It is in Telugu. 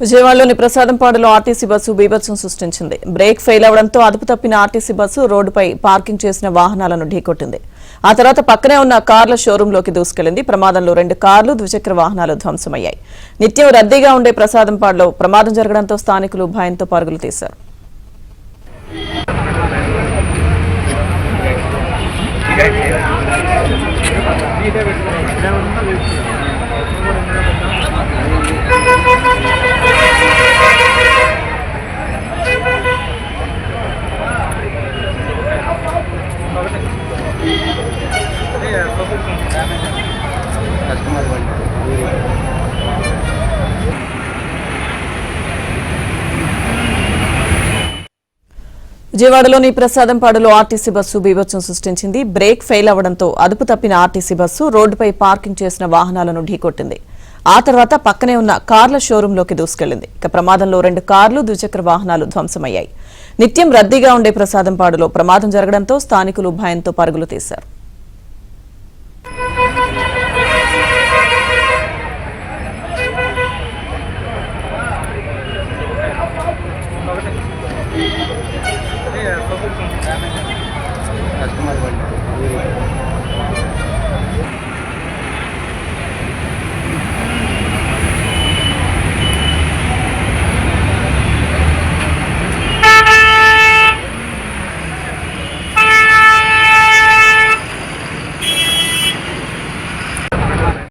విజయవాడలోని ప్రసాదంపాడులో ఆర్టీసీ బస్సు బీభత్సం సృష్టించింది. బ్రేక్ ఫెయిల్ అవడంతో అదుపు తప్పిన ఆర్టీసీ బస్సు రోడ్డుపై పార్కింగ్ చేసిన వాహనాలను ఢీకొట్టింది. ఆ తర్వాత పక్కనే ఉన్న కార్ల షోరూంలోకి దూసుకెళ్లింది. ప్రమాదంలో 2 కార్లు, ద్విచక్ర వాహనాలు ధ్వంసమయ్యాయి. నిత్యం రద్దీగా ఉండే ప్రసాదంపాడులో ప్రమాదం జరగడంతో స్థానికులు భయంతో పరుగులు తీశారు. విజయవాడలోని ప్రసాదంపాడులో ఆర్టీసీ బస్సు బీభత్సం సృష్టించింది. బ్రేక్ ఫెయిల్ అవడంతో అదుపు తప్పిన ఆర్టీసీ బస్సు రోడ్డుపై పార్కింగ్ చేసిన వాహనాలను ఢీకొట్టింది. ఆ తర్వాత పక్కనే ఉన్న కార్ల షోరూంలోకి దూసుకెళ్లింది. ప్రమాదంలో 2 కార్లు, ద్విచక్ర వాహనాలు ధ్వంసమయ్యాయి. నిత్యం రద్దీగా ఉండే ప్రసాదంపాడులో ప్రమాదం జరగడంతో స్థానికులు భయంతో పరుగులు తీశారు.